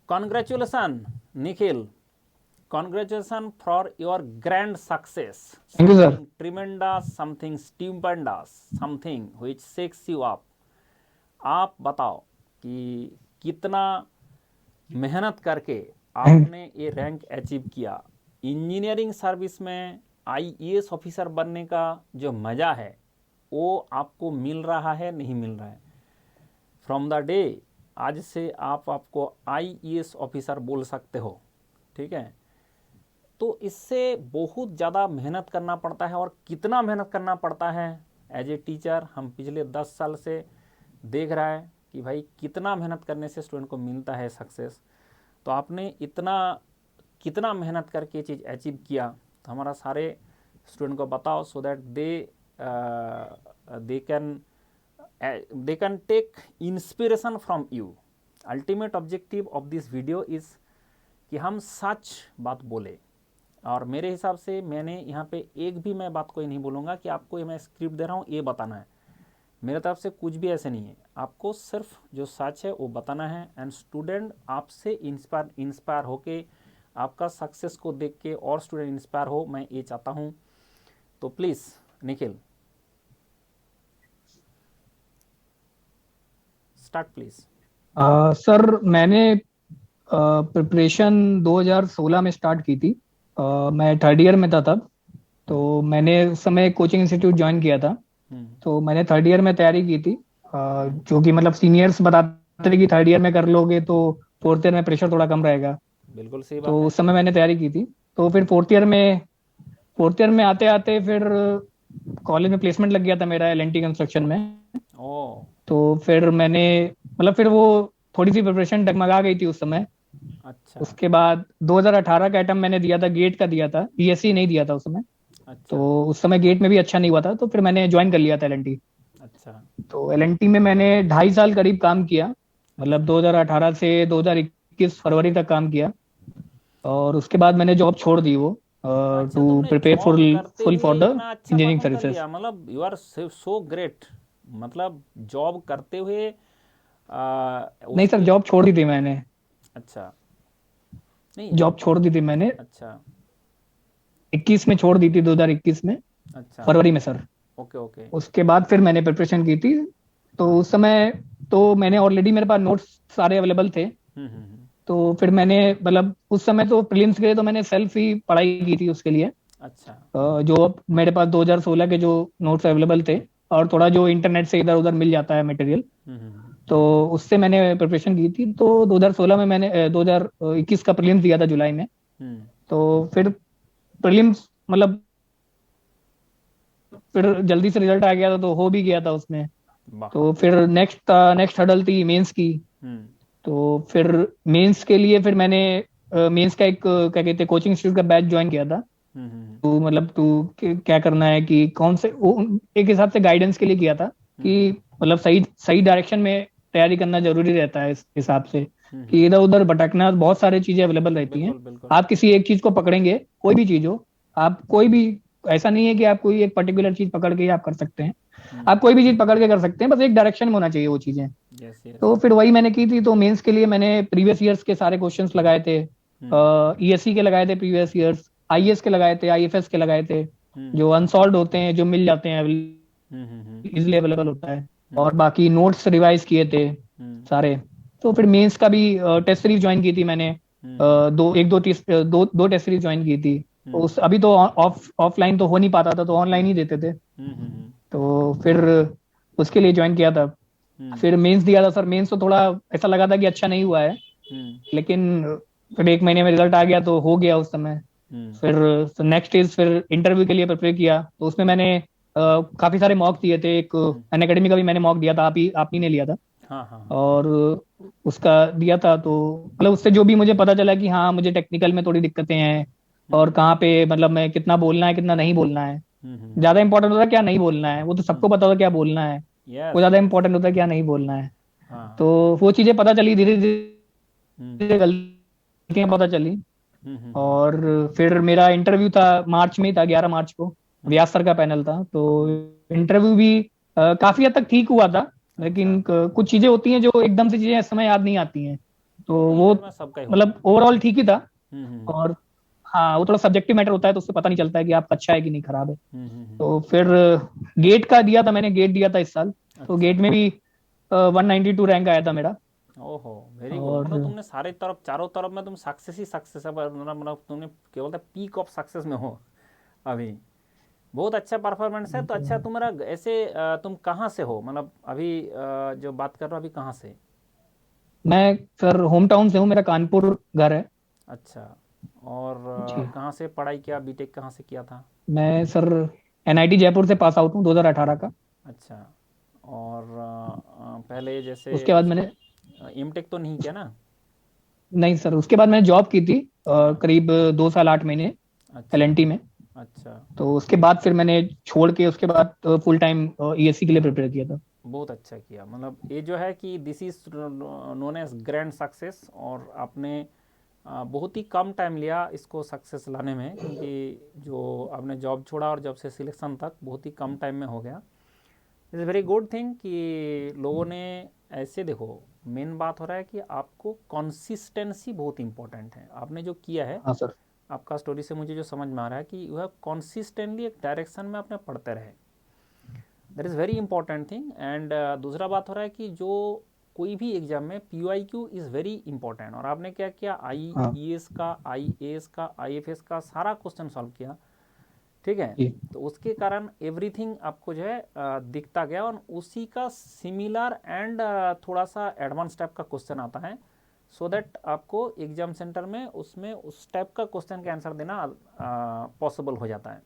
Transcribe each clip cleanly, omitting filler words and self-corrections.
Congratulations, Nikhil. Congratulations for your grand success. Thank you sir. Something tremendous, something stupendous, something which shakes you up. आप बताओ कि कितना मेहनत करके आपने ये रैंक अचीव किया। इंजीनियरिंग सर्विस में आईएएस ऑफिसर बनने का जो मज़ा है वो आपको मिल रहा है, नहीं मिल रहा है। फ्रॉम द डे, आज से आप आपको आईएएस ऑफिसर बोल सकते हो, ठीक है। तो इससे बहुत ज़्यादा मेहनत करना पड़ता है, और कितना मेहनत करना पड़ता है एज ए टीचर हम पिछले 10 साल से देख रहा है कि भाई कितना मेहनत करने से स्टूडेंट को मिलता है सक्सेस। तो आपने इतना कितना मेहनत करके ये चीज़ अचीव किया, तो हमारा सारे स्टूडेंट को बताओ, so that they can they can take inspiration from you. Ultimate objective of this video is कि हम सच बात बोले। और मेरे हिसाब से मैंने यहाँ पे एक भी मैं बात कोई नहीं बोलूँगा कि आपको ये मैं स्क्रिप्ट दे रहा हूँ ये बताना है, मेरे तरफ से कुछ भी ऐसे नहीं है। आपको सिर्फ जो सच है वो बताना है, एंड स्टूडेंट आपसे इंस्पायर होके आपका सक्सेस को देख के और स्टूडेंट इंस्पायर हो, मैं ये चाहता हूँ। तो please Nikhil, start please. Sir मैंने प्रिपरेशन 2016 में स्टार्ट की थी। मैं थर्ड ईयर में था तब। तो मैंने उस समय कोचिंग इंस्टीट्यूट ज्वाइन किया था। तो मैंने थर्ड ईयर में तैयारी की थी। जो कि मतलब सीनियर्स बताते थे कि थर्ड ईयर में कर लोगे तो फोर्थ ईयर में प्रेशर थोड़ा कम रहेगा। बिल्कुल सही बात तो है। उस समय मैंने तैयारी की थी। तो फिर फोर्थ ईयर में आते आते फिर कॉलेज में प्लेसमेंट लग गया था मेरा एलएनटी कंस्ट्रक्शन में। ओ। तो फिर मैंने मतलब फिर वो थोड़ी सी प्रिपरेशन डगमगा गई थी उस समय। अच्छा। उसके बाद 2018 का अटेम्प्ट मैंने दिया था, गेट का दिया था, पीएससी नहीं दिया था उस समय। अच्छा। तो उस समय गेट में भी अच्छा नहीं हुआ था, तो फिर मैंने ज्वाइन कर लिया था एलएनटी। अच्छा। तो एलएनटी में मैंने 2.5 साल करीब काम किया। मतलब अच्छा। 2018 से 2021 फरवरी तक काम किया। और उसके बाद मैंने जॉब छोड़ दी वो, अच्छा, टू तुमने प्रिपेयर फॉर जॉब करते फुल हुए फॉर द इतना अच्छा इंजीनियरिंग परफॉर्म कर सर्विसेज। लिया, मतलब यू आर सो ग्रेट। मतलब जॉब करते हुए नहीं सर, उसके। जॉब छोड़ दी थी मैंने। अच्छा। नहीं जॉब छोड़ दी थी मैंने। अच्छा। 21 में छोड़ दी थी, 2021 में, अच्छा। फरवरी में सर। Okay okay. उसके बाद फिर मैंने प्रिपरेशन की थी। तो हाँ। उस समय तो मैंने ऑलरेडी, मेरे पास नोट्स सारे अवेलेबल थे। हम्म। तो फिर मैंने मतलब उस समय तो प्रीलिम्स के लिए तो मैंने सेल्फ ही पढ़ाई की थी उसके लिए। अच्छा। जो मेरे पास 2016 के जो नोट्स अवेलेबल थे, और थोड़ा जो इंटरनेट से इधर उधर मिल जाता है मटेरियल, हम्म। तो उससे मैंने प्रिपरेशन की थी। तो 2016 में मैंने 2021 का प्रीलिम्स दिया था जुलाई में। हम्म। तो फिर प्रीलिम्स मतलब फिर जल्दी से रिजल्ट आ गया था, तो हो भी गया था उसमें। वाह। तो फिर नेक्स्ट नेक्स्ट हडल थी मेंस की। हम्म। तो फिर मेंस के लिए फिर मैंने मेंस का एक क्या कहते हैं कोचिंग इंस्टीट्यूट का बैच ज्वाइन किया था। हम्म। तो मतलब तू क्या करना है कि कौन से एक हिसाब से गाइडेंस के लिए किया था कि हम्म। मतलब सही सही डायरेक्शन में तैयारी करना जरूरी रहता है इस हिसाब से। हम्म। कि इधर उधर भटकना, बहुत सारी चीजें अवेलेबल रहती हैं। बिल्कुल बिल्कुल। आप किसी एक चीज को पकड़ेंगे, कोई भी चीज हो, आप कोई भी, ऐसा नहीं है कि आप कोई एक पर्टिकुलर चीज पकड़ के ही आप कर सकते हैं। आप कोई भी चीज पकड़ के कर सकते हैं, बस एक डायरेक्शन में होना चाहिए वो चीजें। Yes yes. तो फिर वही मैंने की थी। तो मेंस के लिए मैंने प्रीवियस ईयर्स के सारे क्वेश्चंस लगाए थे। हम्म। ईएससी के लगाए थे प्रीवियस ईयर्स, आईएएस के लगाए थे, आईएफएस के लगाए थे। हम्म। जो अनसॉल्व होते हैं, जो मिल जाते हैं, हम्म। इजिली अवेलेबल होता है। और हम्म। बाकी नोट्स रिवाइज किए थे हम्म। सारे। तो फिर मेंस का भी टेस्ट सीरीज ज्वाइन की थी मैंने। हम्म। दो टेस्ट सीरीज ज्वाइन की थी। तो हम्म। उस अभी तो ऑफलाइन तो हो नहीं पाता था, तो ऑनलाइन ही देते थे। हम्म। तो फिर उसके लिए ज्वाइन किया था। हम्म। फिर मेंस दिया था सर। मेंस तो थोड़ा ऐसा लगा था कि अच्छा नहीं हुआ है, हम्म। लेकिन फिर एक महीने में रिजल्ट आ गया तो हो गया उस समय। हम्म। फिर नेक्स्ट इज फिर इंटरव्यू के लिए प्रिपेयर किया। तो उसमें मैंने काफी सारे मॉक दिए थे। एक हम्म। अन अकेडमी का भी मैंने मॉक दिया था, आप ही ने लिया था। हाँ हाँ हाँ। और उसका दिया था। तो मतलब उससे जो भी मुझे पता चला कि हाँ मुझे टेक्निकल में थोड़ी दिक्कतें हैं, और हम्म। कहाँ पे मतलब मैं कितना बोलना है कितना नहीं बोलना है। ज्यादा इंपॉर्टेंट होता है क्या नहीं बोलना है, वो तो सबको पता होता है क्या बोलना है। वो यस ज्यादा यस। इंपॉर्टेंट होता है क्या नहीं बोलना है। हाँ। तो वो चीजें पता चली धीरे हम्म। धीरे, गलतियां पता चली। हम्म। और फिर मेरा इंटरव्यू था मार्च में ही था, 11 मार्च को। हम्म। व्यास सर का पैनल था। तो हम्म। इंटरव्यू भी काफी हद तक ठीक हुआ था। अच्छा। लेकिन कुछ चीजें होती हैं जो एकदम से चीजें इस समय याद नहीं आती हैं। तो नहीं, वो घर में सबका ही होता है। मतलब ओवरऑल ठीक ही था। हम्म। और हाँ, वो थोड़ा सब्जेक्टिव मैटर होता है, तो उससे पता नहीं चलता है कि आपका अच्छा है कि नहीं खराब है। हम्म। तो फिर गेट का दिया था मैंने, गेट दिया था इस साल। तो अच्छा। गेट में भी 192 रैंक आया था मेरा। ओहो, वेरी गुड। और मतलब तुमने सारे तरफ, चारों तरफ में तुम सक्सेस ही सक्सेस है, मतलब तुमने केवल पीक ऑफ सक्सेस में हो अभी। बहुत अच्छा परफॉर्मेंस है। तो अच्छा, तुम्हारा ऐसे तुम कहाँ से हो, मतलब अभी जो बात कर रहे हो अभी कहाँ से? मैं सर होम टाउन से हूँ, मेरा कानपुर घर है। अच्छा। और जी। कहाँ से पढ़ाई किया, बीटेक कहाँ से किया था? मैं सर एनआईटी जयपुर से पास आउट हूँ 2018 का। अच्छा। और पहले जैसे उसके बाद मैंने, एमटेक तो नहीं किया ना? नहीं सर, उसके बाद मैंने जॉब की थी हाँ। करीब 2 साल 8 महीने अच्छा। एलएनटी में। अच्छा। तो उसके बाद फिर मैंने छोड़ के उसके बाद फुल टाइम ईएससी के लिए प्रिपेयर किया था। बहुत अच्छा किया। मतलब ये जो है कि this is known as grand success, और आपने बहुत ही कम टाइम लिया इसको सक्सेस लाने में, क्योंकि जो आपने जॉब छोड़ा और जॉब से सिलेक्शन तक बहुत ही कम टाइम में हो गया। इज़ वेरी गुड थिंग कि लोगों ने ऐसे, देखो मेन बात हो रहा है कि आपको कंसिस्टेंसी बहुत इंपॉर्टेंट है। आपने जो किया है, हाँ सर। आपका स्टोरी से मुझे जो समझ में आ रहा है कि यू हैव कॉन्सिस्टेंटली एक डायरेक्शन में अपने पढ़ते रहे। That is very important thing. And दूसरा बात हो रहा है कि जो कोई भी एग्जाम में P I Q is very important, और आपने क्या किया, आई हाँ ई एस का, आई ए एस का, आई एफ एस का सारा क्वेश्चन सॉल्व किया। ठीक है। जी। तो उसके कारण एवरीथिंग आपको जो है दिखता गया, और उसी का सिमिलर एंड थोड़ा सा एडवांस टाइप का क्वेश्चन आता है, सो दैट आपको एग्जाम सेंटर में उसमें उस टाइप का क्वेश्चन का आंसर देना पॉसिबल हो जाता है।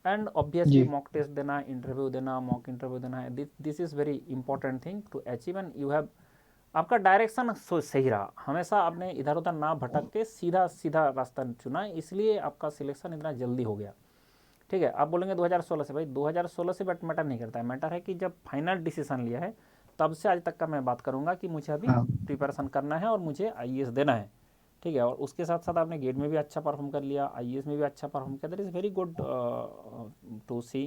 एंड ऑब्वियसली जी। मॉक टेस्ट देना, इंटरव्यू देना, मॉक इंटरव्यू देना है, this is very important thing to achieve. And you have, आपका डायरेक्शन सही रहा हमेशा, आपने इधर उधर ना भटक के सीधा सीधा रास्ता चुना, इसलिए आपका सिलेक्शन इतना जल्दी हो गया। ठीक है। आप बोलेंगे 2016 से, भाई 2016 से बट मैटर नहीं करता है, मैटर है कि जब फाइनल डिसीजन लिया है तब से आज तक का मैं बात करूंगा कि मुझे अभी हाँ प्रिपरेशन करना है और मुझे आईएएस देना है। ठीक है। और उसके साथ साथ आपने गेट में भी अच्छा परफॉर्म कर लिया, आईएएस में भी अच्छा परफॉर्म किया, that is very good to see.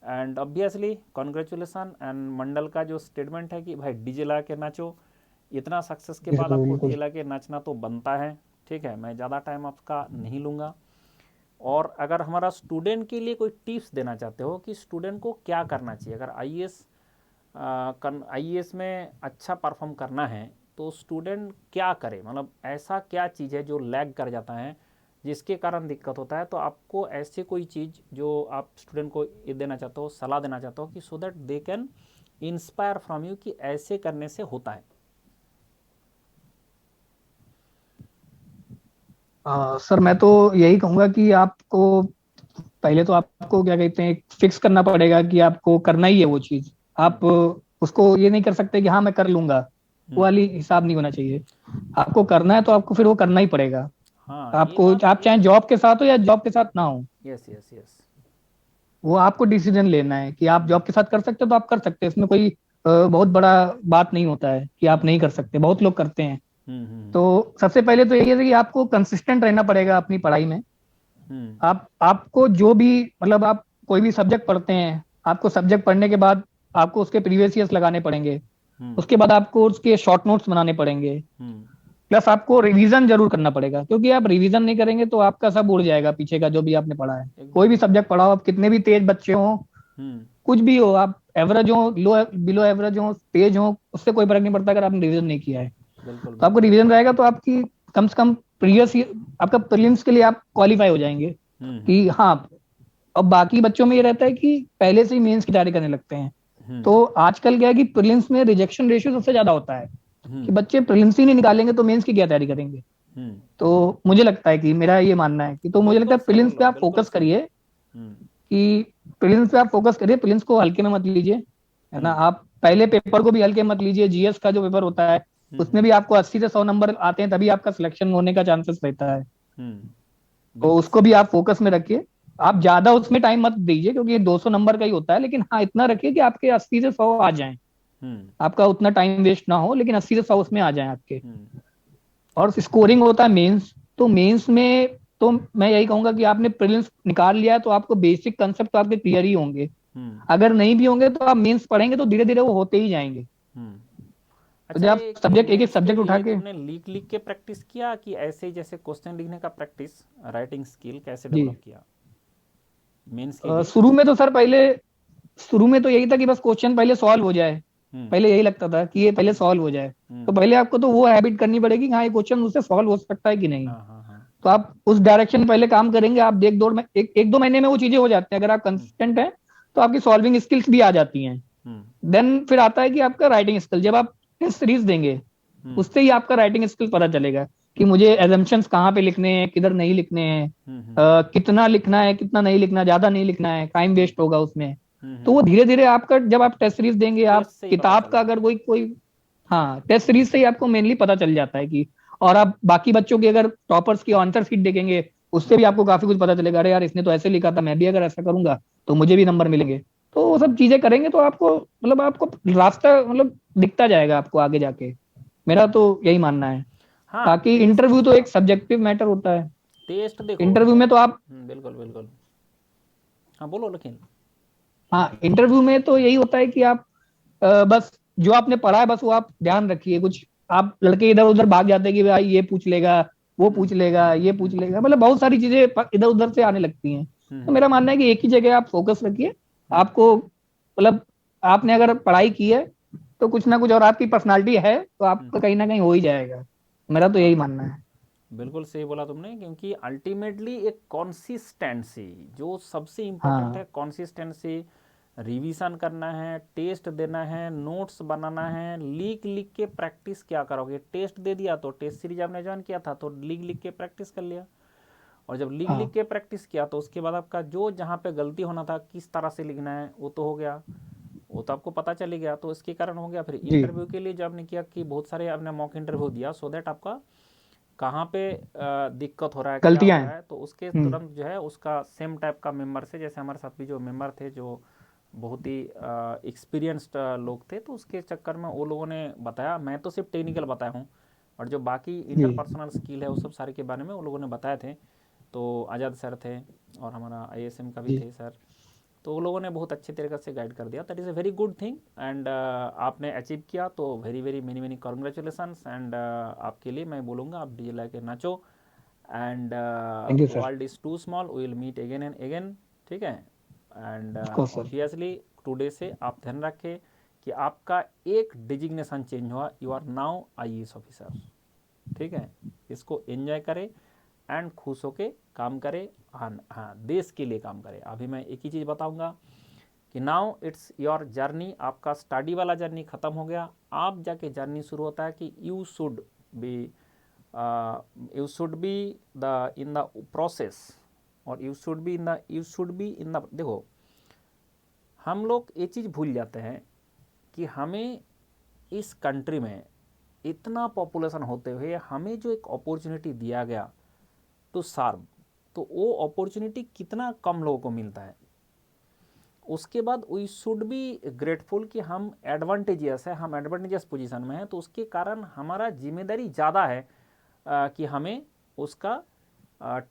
And obviously congratulation. And Mandal का जो स्टेटमेंट है कि भाई डीजे ला के नाचो, इतना सक्सेस के बाद बिल्कुल आपको बिल्कुल। डीजे ला के नाचना तो बनता है। ठीक है। मैं ज़्यादा टाइम आपका नहीं लूँगा। और अगर हमारा स्टूडेंट के लिए कोई टिप्स देना चाहते हो कि स्टूडेंट को क्या करना चाहिए, अगर आईएएस में अच्छा परफॉर्म करना है, तो स्टूडेंट क्या करे, मतलब ऐसा क्या चीज़ है जो लैग कर जाता है जिसके कारण दिक्कत होता है, तो आपको ऐसे कोई चीज़ जो आप स्टूडेंट को ये देना चाहते हो, सलाह देना चाहते हो कि so that they can inspire from you कि ऐसे करने से होता है। सर मैं तो यही कहूंगा कि आपको पहले तो आपको क्या कहते हैं, फिक्स करना पड़ेगा कि आपको करना ही है वो चीज। आप उसको ये नहीं कर सकते कि हाँ मैं कर लूंगा, वो हम्म। वाली हिसाब नहीं होना चाहिए। आपको करना है तो आपको फिर वो करना ही पड़ेगा। हाँ, ये आपको, बात आप चाहे जॉब के साथ हो या जॉब के साथ ना हो, यस यस यस। वो आपको डिसीजन लेना है कि आप जॉब के साथ कर सकते हो तो आप कर सकते हो। इसमें कोई बहुत बड़ा बात नहीं होता है कि आप नहीं कर सकते, बहुत लोग करते हैं। हम्म। तो सबसे पहले तो यही है कि आपको कंसिस्टेंट रहना पड़ेगा अपनी पढ़ाई में। हम्म। आपको जो भी, मतलब आप कोई भी सब्जेक्ट पढ़ते हैं, आपको सब्जेक्ट पढ़ने के बाद आपको उसके प्रीवियस ईयर्स लगाने पड़ेंगे। हम्म। उसके बाद आपको उसके शॉर्ट नोट्स बनाने पड़ेंगे। हम्म। प्लस आपको रिवीजन जरूर करना पड़ेगा, क्योंकि आप रिवीजन नहीं करेंगे तो आपका सब उड़ जाएगा पीछे का जो भी आपने पढ़ा है। कोई एकदम भी एकदम। सब्जेक्ट पढ़ाओ, आप कितने भी तेज बच्चे हो, हम्म। कुछ भी हो, आप एवरेज हो, लो बिलो एवरेज हो, तेज हो, उससे कोई फर्क नहीं पड़ता अगर आपने रिवीजन नहीं किया है। बिल्कुल तो आपको बिल्कुल। रिवीजन रहेगा तो आपकी कम से कम प्रीवियस, आपका प्रीलिम्स के लिए आप क्वालिफाई हो जाएंगे कि हम्म। हाँ। अब बाकी बच्चों में ये रहता है कि पहले से ही मेंस की तैयारी करने लगते हैं। हम्म। तो आजकल क्या है कि प्रीलिम्स में रिजेक्शन रेशियो सबसे ज्यादा होता है, कि हम्म। बच्चे प्रीलिम्स ही नहीं निकालेंगे तो मेंस की क्या तैयारी करेंगे। हम्म। तो मुझे लगता है कि मेरा ये मानना है कि, तो मुझे लगता बिल्कुल है सही प्रीलिम्स बोल रहे पे हो, आप बिल्कुल फोकस सही। करिए, हम्म। कि प्रीलिम्स पे आप फोकस करिए, प्रीलिम्स को हल्के में मत लीजिए, है ना। हम्म। आप पहले पेपर को भी हल्के में मत लीजिए। जीएस का जो पेपर होता है उसमें हम्म। भी आपको 80 से 100 नंबर आते हैं, तभी आपका सिलेक्शन होने का चांसेस रहता है। तो बिल्कुल उसको सही भी बात आप है। फोकस में रखिए। आप ज्यादा उसमें टाइम मत दीजिए, क्योंकि ये 200 नंबर का ही होता है, लेकिन हाँ इतना रखिए कि आपके 80 से 100 आ जाएं। हम्म। आपका उतना टाइम वेस्ट ना हो, लेकिन 80 से 100 उसमें आ जाएं आपके। हम्म। और स्कोरिंग होता है मेंस। तो मेंस में तो मैं यही कहूंगा कि आपने प्रीलिम्स निकाल लिया है तो आपको बेसिक कंसेप्ट तो आपके क्लियर ही होंगे। हम्म। अगर नहीं भी होंगे तो आप मेंस पढ़ेंगे तो धीरे धीरे वो होते ही जाएंगे। हम्म। तो जब अच्छा, आप ये कि सब्जेक्ट एक एक मेंस के सब्जेक्ट उठा लिए के, तुमने लिख के प्रैक्टिस किया कि ऐसे ही जैसे क्वेश्चन लिखने का प्रैक्टिस, राइटिंग स्किल कैसे जी डेवलप किया मेंस के लिए? शुरू में तो सर पहले, शुरू में तो यही था कि बस क्वेश्चन पहले सॉल्व हो जाए। हम्म। पहले यही लगता था कि ये पहले सॉल्व हो जाए। तो हम्म। पहले आपको तो वो हैबिट करनी पड़ेगी कि हाँ ये क्वेश्चन मुझसे सॉल्व हो सकता है कि नहीं। हाँ हाँ हाँ। तो आप उस डायरेक्शन में पहले काम करेंगे, आप एक दो महीने में वो चीजें हो जाती हैं, अगर आप हम्म। कंसिस्टेंट हैं तो आपकी सॉल्विंग स्किल्स भी आ जाती हैं। हम्म। देन फिर आता है कि आपका राइटिंग स्किल, जब आप टेस्ट सीरीज देंगे हम्म। उससे ही आपका राइटिंग स्किल पता चलेगा कि मुझे एजम्पशंस कहाँ पे लिखने हैं, किधर नहीं लिखने हैं, हम्म। कितना लिखना है, कितना नहीं लिखना, ज्यादा नहीं लिखना है, टाइम हम्म। वेस्ट होगा उसमें। तो वो हम्म। धीरे धीरे आपका, जब आप टेस्ट सीरीज देंगे, आप टेस्ट से ही पता किताब चल का अगर जाता है। कोई कोई हाँ टेस्ट सीरीज से ही आपको मेनली पता चल जाता है कि, और आप बाकी बच्चों की अगर टॉपर्स की आंसर शीट देखेंगे उससे हम्म। भी आपको काफी कुछ पता चलेगा, अरे यार इसने तो ऐसे लिखा था, मैं भी अगर ऐसा करूंगा तो मुझे भी नंबर मिलेंगे। तो वो सब चीजें करेंगे तो आपको मतलब आपको रास्ता मतलब दिखता जाएगा आपको आगे जाके। मेरा तो यही मानना है। हाँ, बाकी टेस्ट इंटरव्यू तो का। एक सब्जेक्टिव मैटर होता है। टेस्ट देखो। इंटरव्यू में तो आप, बिल्कुल बिल्कुल। हाँ बोलो लेकिन। हाँ इंटरव्यू में तो यही होता है कि आप बस जो आपने पढ़ा है बस वो आप ध्यान रखिए। कुछ आप लड़के इधर उधर भाग जाते हैं कि भाई ये पूछ लेगा, वो हम्म। पूछ लेगा, ये पूछ हम्म। लेगा, मतलब बहुत सारी चीजें इधर उधर से आने लगती हैं। तो हम्म। मेरा मानना है कि एक ही जगह आप फोकस रखिए। हम्म। आपको मतलब आपने अगर पढ़ाई की है तो कुछ ना कुछ, और आपकी पर्सनालिटी है तो हम्म। आपका कहीं ना कहीं हो ही जाएगा। मेरा तो हाँ, यही मानना है। बिल्कुल सही बोला तुमने, क्योंकि अल्टीमेटली एक कंसिस्टेंसी जो सबसे इम्पोर्टेंट है। हाँ कंसिस्टेंसी, रिवीजन करना है, टेस्ट देना है, नोट्स बनाना है, लिख लिख के प्रैक्टिस क्या करोगे? टेस्ट दे दिया तो टेस्ट सीरीज आपने ज्वाइन किया था तो लिख लिख के प्रैक्टिस कर लिया, और जब लिख लिख हाँ के प्रैक्टिस किया तो उसके बाद आपका जो जहाँ पे गलती होना था किस तरह से लिखना है वो तो हो गया, वो तो आपको पता चल गया, तो इसके कारण हो गया। फिर जी, इंटरव्यू के लिए जो आपने किया कि बहुत सारे आपने मॉक इंटरव्यू दिया, सो दैट आपका कहाँ पे दिक्कत हो रहा है, क्या हो गलतियां रहा हैं। है, तो उसके हम्म। तुरंत जो है उसका सेम टाइप का मेंबर से, जैसे हमारे साथ भी जो मेंबर थे जो बहुत ही एक्सपीरियंस्ड लोग थे, तो उसके चक्कर में वो लोगों ने बताया। मैं तो सिर्फ टेक्निकल बताया हूँ, और जो बाकी जी इंटरपर्सनल स्किल है उस सब सारे के बारे में वो लोगों ने बताए थे। तो आज़ाद सर थे, और हमारा आईएसएम का भी जी थे सर, तो वो लोगों ने बहुत अच्छे तरीके से गाइड कर दिया। That is a very good thing, and आपने अचीव किया तो very very many many congratulations. And आपके लिए मैं बोलूँगा आप डीजे ला के नाचो, and thank you sir. World is too small, we will meet again and again. ठीक है, and of course sir. Obviously today से आप ध्यान रखें कि आपका एक डिजिग्नेशन चेंज हुआ, you are now IAS officer. ठीक है, इसको एंजॉय करें एंड खुश होके काम करें। हाँ हाँ, देश के लिए काम करें। अभी मैं एक ही चीज़ बताऊंगा कि नाउ इट्स योर जर्नी, आपका स्टडी वाला जर्नी ख़त्म हो गया, आप जाके जर्नी शुरू होता है कि be you should be the in the process, और you should be in the, देखो हम लोग ये चीज़ भूल जाते हैं कि हमें इस कंट्री में इतना पॉपुलेशन होते हुए हमें जो एक अपॉर्चुनिटी दिया गया टू सर्व, तो वो अपॉर्चुनिटी कितना कम लोगों को मिलता है। उसके बाद वी शुड बी ग्रेटफुल कि हम एडवांटेजियस है, हम एडवांटेजियस पोजीशन में हैं, तो उसके कारण हमारा जिम्मेदारी ज़्यादा है कि हमें उसका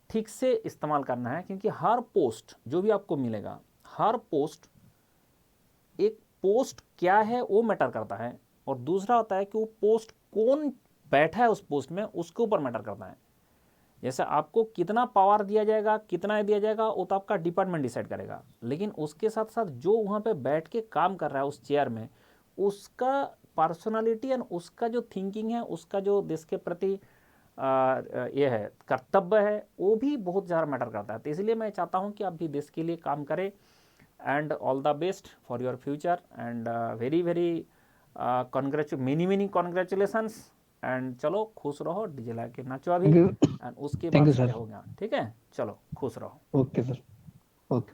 ठीक से इस्तेमाल करना है। क्योंकि हर पोस्ट जो भी आपको मिलेगा, हर पोस्ट, एक पोस्ट क्या है वो मैटर करता है, और दूसरा होता है कि वो पोस्ट कौन बैठा है उस पोस्ट में, उसके ऊपर मैटर करता है। जैसे आपको कितना पावर दिया जाएगा, कितना दिया जाएगा, वो तो आपका डिपार्टमेंट डिसाइड करेगा, लेकिन उसके साथ साथ जो वहाँ पे बैठ के काम कर रहा है उस चेयर में, उसका पर्सनालिटी एंड उसका जो थिंकिंग है, उसका जो देश के प्रति ये है कर्तव्य है, वो भी बहुत ज़्यादा मैटर करता है। तो इसलिए मैं चाहता हूँ कि आप भी देश के लिए काम करें, and all the best for your future, and very very many many congratulations. And चलो खुश रहो, डीजे ला के नाचो अभी, थैंक यू। एंड उसके थैंक बाद यू सारे सर। हो गया। ठीक है, चलो खुश रहो। Okay sir. ओके।